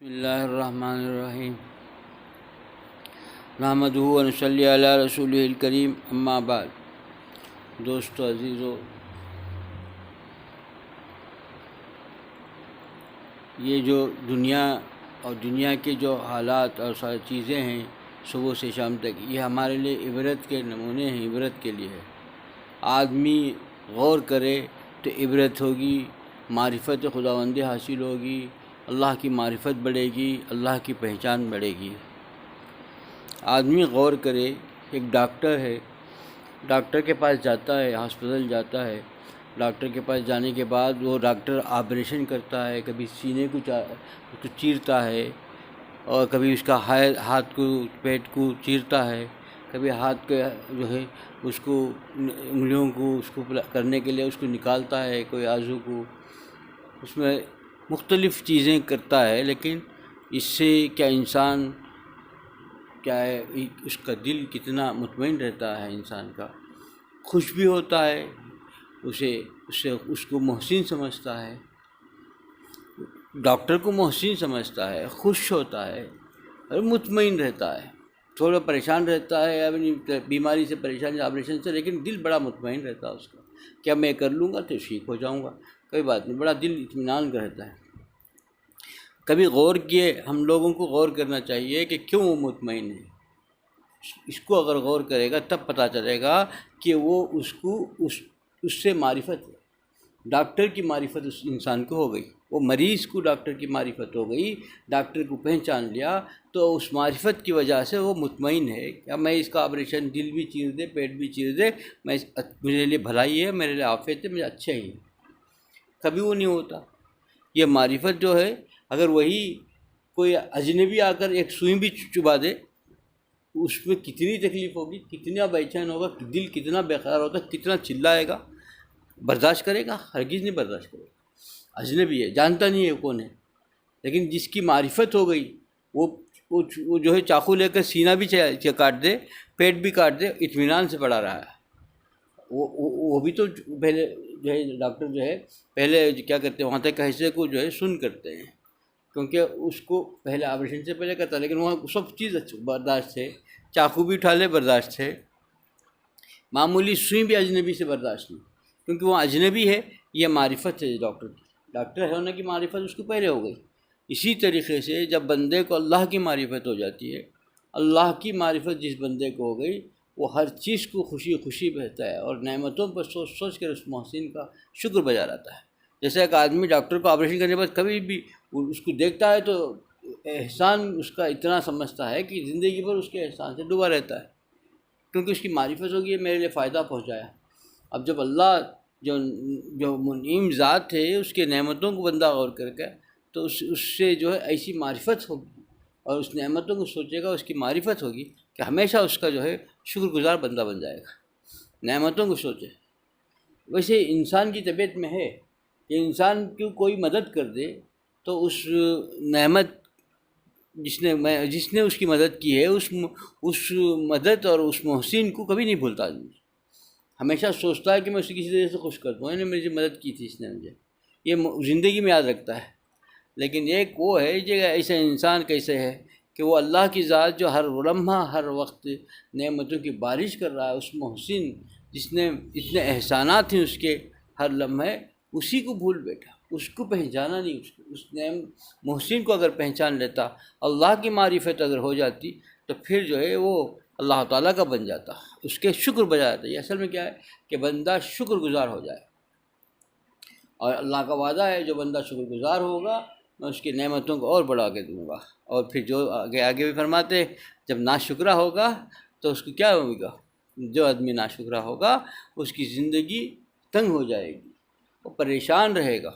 بسم اللہ الرحمن الرحیم نحمدہ و نصلی علی رسولہ الکریم اما بعد۔ دوستو عزیزو، یہ جو دنیا اور دنیا کے جو حالات اور ساری چیزیں ہیں صبح سے شام تک، یہ ہمارے لیے عبرت کے نمونے ہیں، عبرت کے لیے ہے۔ آدمی غور کرے تو عبرت ہوگی، معرفت خداوندی حاصل ہوگی، اللہ کی معرفت بڑھے گی، اللہ کی پہچان بڑھے گی۔ آدمی غور کرے، ایک ڈاکٹر ہے، ڈاکٹر کے پاس جاتا ہے، ہاسپٹل جاتا ہے، ڈاکٹر کے پاس جانے کے بعد وہ ڈاکٹر آپریشن کرتا ہے، کبھی سینے کو چیرتا ہے، اور کبھی اس کا ہاتھ کو پیٹ کو چیرتا ہے، کبھی ہاتھ کے جو ہے اس کو انگلیوں کو اس کو کرنے کے لیے اس کو نکالتا ہے، کوئی عضو کو، اس میں مختلف چیزیں کرتا ہے۔ لیکن اس سے کیا انسان کیا ہے، اس کا دل کتنا مطمئن رہتا ہے، انسان کا خوش بھی ہوتا ہے، اس کو محسن سمجھتا ہے، ڈاکٹر کو محسن سمجھتا ہے، خوش ہوتا ہے اور مطمئن رہتا ہے۔ تھوڑا پریشان رہتا ہے اپنی بیماری سے، پریشانی آپریشن سے، لیکن دل بڑا مطمئن رہتا ہے اس کا، کیا میں کر لوں گا تو ٹھیک ہو جاؤں گا، کوئی بات نہیں، بڑا دل اطمینان کا رہتا ہے۔ کبھی غور کیے، ہم لوگوں کو غور کرنا چاہیے کہ کیوں وہ مطمئن ہے۔ اس کو اگر غور کرے گا تب پتہ چلے گا کہ وہ اس سے معرفت ہے، ڈاکٹر کی معرفت اس انسان کو ہو گئی، وہ مریض کو ڈاکٹر کی معرفت ہو گئی، ڈاکٹر کو پہچان لیا، تو اس معرفت کی وجہ سے وہ مطمئن ہے کہ میں اس کا آپریشن دل بھی چیر دے، پیٹ بھی چیر دے، میرے لیے بھلائی ہے، میرے لیے عافیت ہے، مجھے اچھا ہی ہے۔ کبھی وہ نہیں ہوتا۔ یہ معرفت جو ہے، اگر وہی کوئی اجنبی آ کر ایک سوئی بھی چبھا دے، اس میں کتنی تکلیف ہوگی، کتنا بے چین ہوگا، دل کتنا بے قرار ہوتا، کتنا چلائے گا، برداشت کرے گا؟ ہرگز نہیں برداشت کرے گا۔ اجنبی ہے، جانتا نہیں ہے کون ہے، لیکن جس کی معرفت ہو گئی، وہ جو ہے چاقو لے کر سینہ بھی کاٹ دے، پیٹ بھی کاٹ دے، اطمینان سے پڑا رہا ہے۔ وہ بھی تو پہلے جو ہے ڈاکٹر جو ہے پہلے کیا کرتے ہیں، وہاں تک حصے کو جو ہے سن کرتے ہیں، کیونکہ اس کو پہلے آپریشن سے پہلے کرتا ہے، لیکن وہاں سب چیز برداشت ہے، چاقو بھی اٹھا لے برداشت ہے، معمولی سوئی بھی اجنبی سے برداشت نہیں، کیونکہ وہ اجنبی ہے۔ یہ معرفت ہے ڈاکٹر کی، ڈاکٹر ہونے کی معرفت اس کو پہلے ہو گئی۔ اسی طریقے سے جب بندے کو اللہ کی معرفت ہو جاتی ہے، اللہ کی معرفت جس بندے کو ہو گئی، وہ ہر چیز کو خوشی خوشی بہتا ہے، اور نعمتوں پر سوچ سوچ کر اس محسن کا شکر بجا لاتا ہے۔ جیسے ایک آدمی ڈاکٹر کو آپریشن کرنے کے بعد کبھی بھی اس کو دیکھتا ہے تو احسان اس کا اتنا سمجھتا ہے کہ زندگی بھر اس کے احسان سے ڈوبا رہتا ہے، کیونکہ اس کی معرفت ہوگی میرے لیے فائدہ پہنچایا۔ اب جب اللہ جو منعم ذات ہے، اس کے نعمتوں کو بندہ غور کر کے، تو اس سے جو ہے ایسی معرفت ہوگی، اور اس نعمتوں کو سوچے گا، اس کی معرفت ہوگی کہ ہمیشہ اس کا جو ہے شکر گزار بندہ بن جائے گا، نعمتوں کو سوچے۔ ویسے انسان کی طبیعت میں ہے کہ انسان کی کوئی مدد کر دے تو اس نعمت جس نے اس کی مدد کی ہے، اس مدد اور اس محسن کو کبھی نہیں بھولتا آدمی، ہمیشہ سوچتا ہے کہ میں اسے کسی طرح سے خوش کر دوں، نے میری مدد کی تھی اس نے مجھے، یہ زندگی میں یاد رکھتا ہے۔ لیکن ایک وہ ہے جو ایسا انسان کیسے ہے کہ وہ اللہ کی ذات جو ہر لمحہ ہر وقت نعمتوں کی بارش کر رہا ہے، اس محسن جس نے اتنے احسانات ہیں اس کے ہر لمحے، اسی کو بھول بیٹھا، اس کو پہچانا نہیں، اس محسن کو اگر پہچان لیتا، اللہ کی معرفت اگر ہو جاتی، تو پھر جو ہے وہ اللہ تعالیٰ کا بن جاتا، اس کے شکر بجا جاتا۔ یہ اصل میں کیا ہے کہ بندہ شکر گزار ہو جائے، اور اللہ کا وعدہ ہے جو بندہ شکر گزار ہوگا میں اس کی نعمتوں کو اور بڑھا کے دوں گا۔ اور پھر جو آگے بھی فرماتے، جب ناشکرہ ہوگا تو اس کو کیا ہوگا؟ جو آدمی ناشکرہ ہوگا اس کی زندگی تنگ ہو جائے گی، وہ پریشان رہے گا،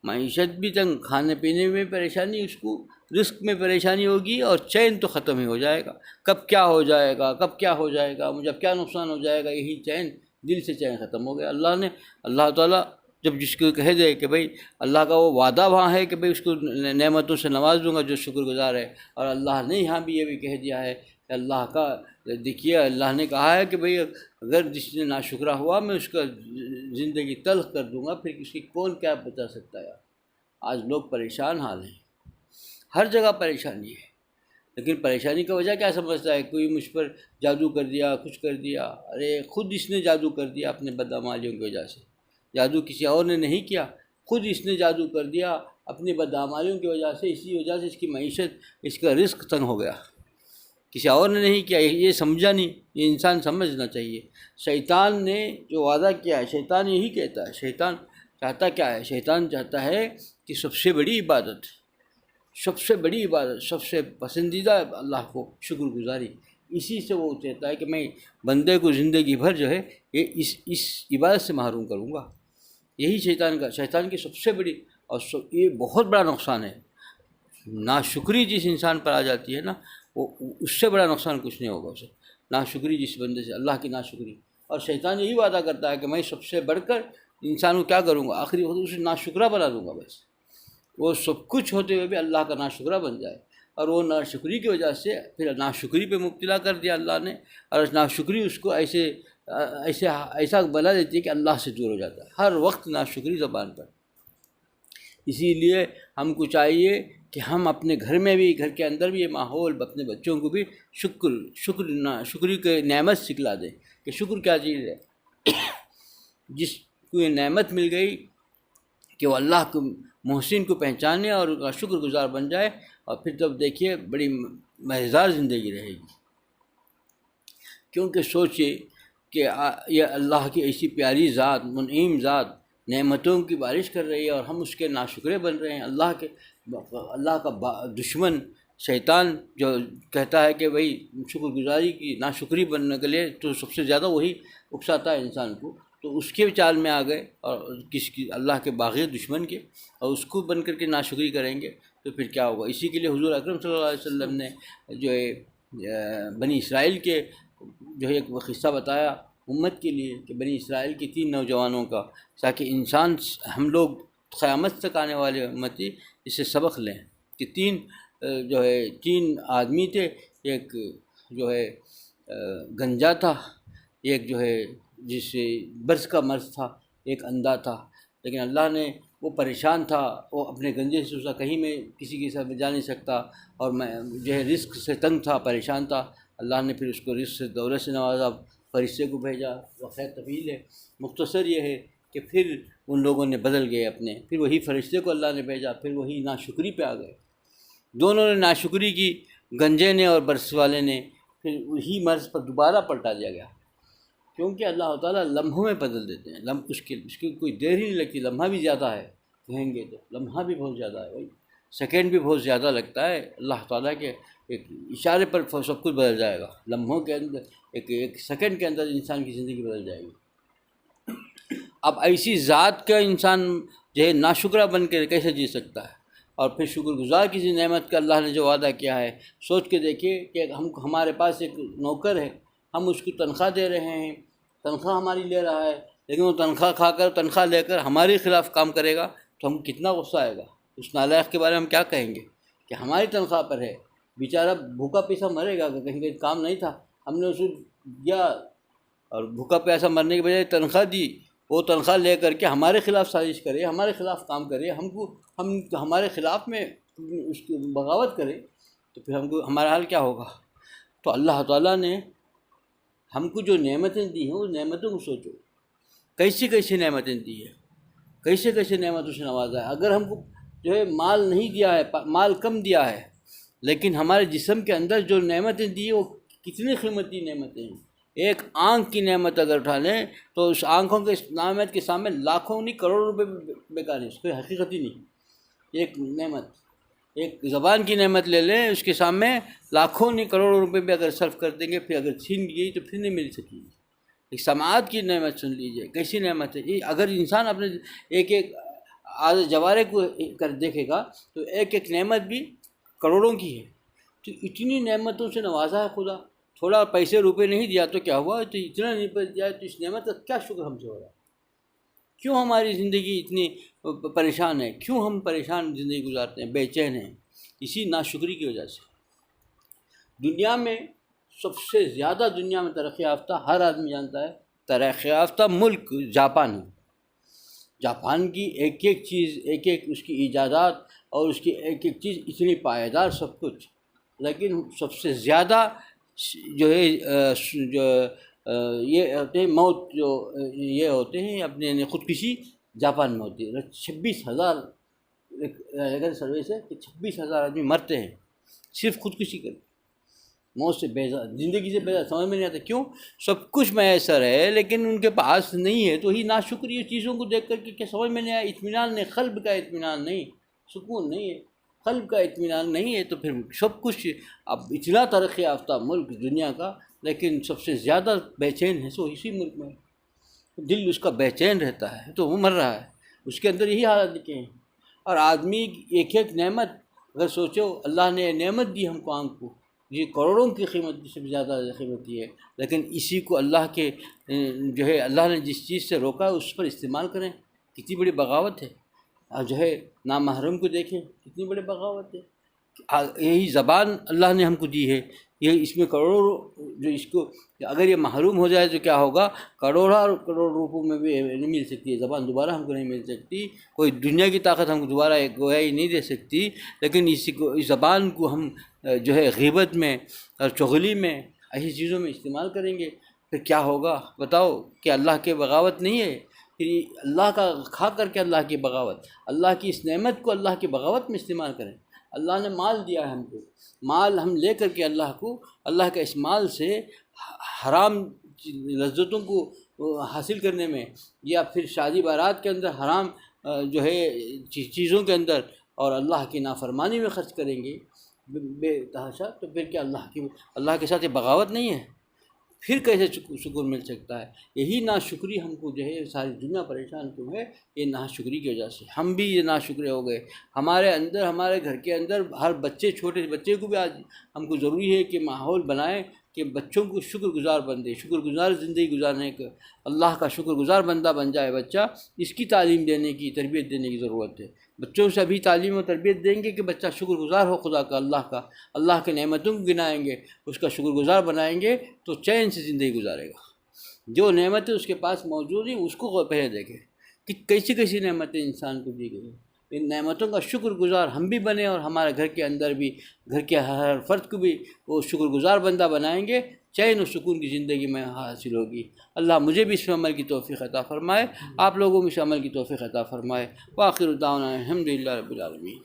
معیشت بھی تنگ، کھانے پینے میں پریشانی، اس کو رزق میں پریشانی ہوگی، اور چین تو ختم ہی ہو جائے گا۔ کب کیا ہو جائے گا، کب کیا ہو جائے گا، مجھے اب کیا نقصان ہو جائے گا، یہی چین، دل سے چین ختم ہو گیا۔ اللہ تعالیٰ جب جس کو کہہ دے کہ بھئی اللہ کا وہ وعدہ وہاں ہے کہ بھئی اس کو نعمتوں سے نواز دوں گا جو شکر گزار ہے، اور اللہ نے یہاں بھی یہ بھی کہہ دیا ہے کہ اللہ کا دیکھیے، اللہ نے کہا ہے کہ بھئی اگر جس نے ناشکرہ ہوا میں اس کا زندگی تلخ کر دوں گا، پھر کسی کون کیا بتا سکتا ہے۔ آج لوگ پریشان حال ہیں، ہر جگہ پریشانی ہے، لیکن پریشانی کا وجہ کیا سمجھتا ہے؟ کوئی مجھ پر جادو کر دیا، کچھ کر دیا. ارے خود اس نے جادو کر دیا اپنے بدعمالیوں کی وجہ سے. جادو کسی اور نے نہیں کیا، خود اس نے جادو کر دیا اپنی بدعمالیوں کی وجہ سے. اسی وجہ سے اس کی معیشت، اس کا رزق تنگ ہو گیا، کسی اور نے نہیں کیا. یہ سمجھا نہیں. یہ انسان سمجھنا چاہیے. شیطان نے جو وعدہ کیا ہے، شیطان یہی کہتا ہے. شیطان چاہتا کیا ہے؟ شیطان چاہتا ہے کہ سب سے بڑی عبادت، سب سے بڑی عبادت، سب سے پسندیدہ اللہ کو شکر گزاری. اسی سے وہ چاہتا ہے کہ میں بندے کو زندگی بھر جو ہے یہ اس عبادت سے محروم کروں گا. یہی شیطان کی سب سے بڑی اور یہ بہت بڑا نقصان ہے. ناشکری جس انسان پر آ جاتی ہے نا، وہ اس سے بڑا نقصان کچھ نہیں ہوگا اسے. ناشکری جس بندے سے، اللہ کی ناشکری. اور شیطان یہی وعدہ کرتا ہے کہ میں سب سے بڑھ کر انسان کو کیا کروں گا، آخری وقت اسے ناشکرہ بنا دوں گا. بس وہ سب کچھ ہوتے ہوئے بھی اللہ کا ناشکرہ بن جائے. اور وہ ناشکری کی وجہ سے پھر ناشکری پہ مبتلا کر دیا اللہ نے. اور ناشکری اس کو ایسا بنا دیتی ہے کہ اللہ سے دور ہو جاتا ہے ہر وقت ناشکری زبان پر. اسی لیے ہم کو چاہیے کہ ہم اپنے گھر میں بھی، گھر کے اندر بھی یہ ماحول، اپنے بچوں کو بھی شکری کے نعمت سکھلا دیں کہ شکر کیا چیز ہے. جس کو یہ نعمت مل گئی کہ وہ اللہ کو، محسن کو پہچانے اور اس کا شکر گزار بن جائے، اور پھر تب دیکھیے بڑی مزیدار زندگی رہے گی. کیونکہ سوچیے کہ یہ اللہ کی ایسی پیاری ذات، منعم ذات نعمتوں کی بارش کر رہی ہے اور ہم اس کے ناشکرے بن رہے ہیں. اللہ کا دشمن شیطان جو کہتا ہے کہ بھئی شکر گزاری کی، ناشکری بننے کے لیے، تو سب سے زیادہ وہی اکساتا ہے انسان کو. تو اس کے چال میں آ گئے اور اللہ کے باغی دشمن کے، اور اس کو بن کر کے ناشکری کریں گے تو پھر کیا ہوگا. اسی کے لیے حضور اکرم صلی اللہ علیہ وسلم نے جو ہے بنی اسرائیل کے جو ہے ایک قصہ بتایا امت کے لیے، کہ بنی اسرائیل کے 3 نوجوانوں کا، تاکہ انسان، ہم لوگ قیامت تک آنے والے امتی اس سے سبق لیں. کہ 3 آدمی تھے. ایک جو ہے گنجا تھا، ایک جو ہے جس سے برس کا مرض تھا، ایک اندھا تھا. لیکن اللہ نے، وہ پریشان تھا، وہ اپنے گنجے سے اسے کہیں میں کسی کے ساتھ جا نہیں سکتا، اور میں جو ہے رزق سے تنگ تھا، پریشان تھا. اللہ نے پھر اس کو رزق سے، دولت سے نوازا، فرشتے کو بھیجا. خیر طویل ہے، مختصر یہ ہے کہ پھر ان لوگوں نے بدل گئے اپنے. پھر وہی فرشتے کو اللہ نے بھیجا، پھر وہی ناشکری پہ آ گئے. دونوں نے ناشکری کی، گنجے نے اور برس والے نے. پھر وہی مرض پر دوبارہ پلٹا دیا گیا. کیونکہ اللہ تعالیٰ لمحوں میں بدل دیتے ہیں. اس کی کوئی دیر ہی نہیں لگتی. لمحہ بھی زیادہ ہے کہیں گے تو، لمحہ بھی بہت زیادہ ہے بھائی، سیکنڈ بھی بہت زیادہ لگتا ہے. اللہ تعالیٰ کے ایک اشارے پر سب کچھ بدل جائے گا. لمحوں کے اندر، ایک سیکنڈ کے اندر انسان کی زندگی بدل جائے گی. اب ایسی ذات کا انسان جو ہے ناشکرہ بن کے کیسے جی سکتا ہے؟ اور پھر شکر گزار کسی نعمت کا اللہ نے جو وعدہ کیا ہے. سوچ کے دیکھیے کہ ہمارے پاس ایک نوکر ہے، ہم اس کی تنخواہ دے رہے ہیں، تنخواہ ہماری لے رہا ہے، لیکن وہ تنخواہ کھا کر، تنخواہ لے کر ہمارے خلاف کام کرے گا تو ہم کتنا غصہ آئے گا. اس نالائق کے بارے میں ہم کیا کہیں گے کہ ہماری تنخواہ پر ہے، بیچارہ بھوکا پیسہ مرے گا، کہ کہیں کام نہیں تھا، ہم نے اسے دیا، اور بھوکا پیسہ مرنے کے بجائے تنخواہ دی. وہ تنخواہ لے کر کے ہمارے خلاف سازش کرے، ہمارے خلاف کام کرے، ہم ہمارے خلاف میں اس کی بغاوت کرے، تو پھر ہمارا حال کیا ہوگا. تو اللہ تعالیٰ نے ہم کو جو نعمتیں دی ہیں، اس نعمتوں کو سوچو، کیسی کیسی نعمتیں دی ہیں، کیسے کیسے نعمتوں سے نوازا ہے. اگر ہم کو جو ہے مال نہیں دیا ہے، مال کم دیا ہے، لیکن ہمارے جسم کے اندر جو نعمتیں دی ہیں وہ کتنی قیمتی نعمتیں ہیں. ایک آنکھ کی نعمت اگر اٹھا لیں تو اس آنکھوں کے نعمت کے سامنے لاکھوں نہیں کروڑوں روپے بیکار ہیں، اس کوئی حقیقت ہی نہیں. ایک نعمت، ایک زبان کی نعمت لے لیں، اس کے سامنے لاکھوں نہیں کروڑوں روپے بھی اگر صرف کر دیں گے، پھر اگر چھین گئی تو پھر نہیں مل سکے گی. ایک سماعت کی نعمت سن لیجئے، کیسی نعمت ہے یہ. اگر انسان اپنے ایک جوارے کو کر دیکھے گا تو ایک نعمت بھی کروڑوں کی ہے. تو اتنی نعمتوں سے نوازا ہے خدا. تھوڑا پیسے روپے نہیں دیا تو کیا ہوا، تو اتنا نہیں دیا، تو اس نعمت کا کیا شکر ہم سے ہو رہا ہے. کیوں ہماری زندگی اتنی پریشان ہے، کیوں ہم پریشان زندگی گزارتے ہیں، بے چین ہیں؟ اسی ناشکری کی وجہ سے. دنیا میں سب سے زیادہ، دنیا میں ترقی یافتہ، ہر آدمی جانتا ہے، ترقی یافتہ ملک جاپان ہے. جاپان کی ایک ایک چیز، ایک ایک اس کی ایجادات اور اس کی ایک ایک چیز اتنی پائیدار سب کچھ، لیکن سب سے زیادہ جو ہے جو یہ ہوتے ہیں موت، جو یہ ہوتے ہیں اپنے یعنی خودکشی جاپان میں ہوتی ہے. 26,000 اگر سروے سے کہ 26,000 آدمی مرتے ہیں صرف خودکشی کر کے، موت سے بیزار، زندگی سے بیزار. سمجھ میں نہیں آتا کیوں؟ سب کچھ میسر ہے لیکن ان کے پاس نہیں ہے، تو ہی ناشکری اس چیزوں کو دیکھ کر کے کیا سمجھ میں نہیں آیا؟ اطمینان نہیں، قلب کا اطمینان نہیں، سکون نہیں ہے، قلب کا اطمینان نہیں ہے، تو پھر سب کچھ. اب اتنا ترقی یافتہ ملک دنیا کا، لیکن سب سے زیادہ بے چین ہے سو اسی ملک میں. دل اس کا بے چین رہتا ہے تو وہ مر رہا ہے، اس کے اندر یہی حالات لکھے ہیں. اور آدمی ایک ایک نعمت اگر سوچو، اللہ نے نعمت دی ہم کو آنکھ کو، یہ کروڑوں کی قیمت سے بھی زیادہ قیمت دی ہے، لیکن اسی کو اللہ کے جو ہے اللہ نے جس چیز سے روکا ہے اس پر استعمال کریں. کتنی بڑی بغاوت ہے. اور جو ہے نامحرم کو دیکھیں کتنی بڑی بغاوت ہے. یہی زبان اللہ نے ہم کو دی ہے، یہ اس میں کروڑوں جو اس کو اگر یہ محروم ہو جائے تو کیا ہوگا؟ کروڑوں کروڑ روپوں میں بھی نہیں مل سکتی ہے زبان، دوبارہ ہم کو نہیں مل سکتی. کوئی دنیا کی طاقت ہم کو دوبارہ ایک گویائی نہیں دے سکتی. لیکن اس زبان کو ہم جو ہے غیبت میں اور چغلی میں ایسی چیزوں میں استعمال کریں گے پھر کیا ہوگا بتاؤ؟ کہ اللہ کے بغاوت نہیں ہے؟ پھر اللہ کا کھا کر کے اللہ کی بغاوت، اللہ کی اس نعمت کو اللہ کی بغاوت میں استعمال کریں. اللہ نے مال دیا ہے ہم کو، مال ہم لے کر کے اللہ کا اس مال سے حرام لذتوں کو حاصل کرنے میں، یا پھر شادی بارات کے اندر حرام جو ہے چیزوں کے اندر اور اللہ کی نافرمانی میں خرچ کریں گے بے تحاشا، تو پھر کیا اللہ کے ساتھ یہ بغاوت نہیں ہے؟ پھر کیسے شکر مل سکتا ہے؟ یہی ناشکری ہم کو جو ہے ساری دنیا پریشان کیوں ہے؟ یہ ناشکری کی وجہ سے ہم بھی یہ ناشکرے ہو گئے. ہمارے اندر، ہمارے گھر کے اندر ہر بچے، چھوٹے بچے کو بھی آج ہم کو ضروری ہے کہ ماحول بنائیں کہ بچوں کو شکر گزار بن دے، شکر گزار زندگی گزارنے کا، اللہ کا شکر گزار بندہ بن جائے بچہ. اس کی تعلیم دینے کی، تربیت دینے کی ضرورت ہے. بچوں سے ابھی تعلیم و تربیت دیں گے کہ بچہ شکر گزار ہو خدا کا، اللہ کے نعمتوں کو گنائیں گے، اس کا شکر گزار بنائیں گے تو چین سے زندگی گزارے گا. جو نعمتیں اس کے پاس موجود ہیں اس کو پہلے دیکھیں کہ کیسی کیسی نعمتیں انسان کو دی گئی ہیں. ان نعمتوں کا شکر گزار ہم بھی بنیں، اور ہمارے گھر کے اندر بھی، گھر کے ہر فرد کو بھی وہ شکر گزار بندہ بنائیں گے، چین و سکون کی زندگی میں حاصل ہوگی. اللہ مجھے بھی اس میں عمل کی توفیق عطا فرمائے، آپ لوگوں میں اس عمل کی توفیق عطا فرمائے. وآخر دعوانا الحمد للہ رب العالمین.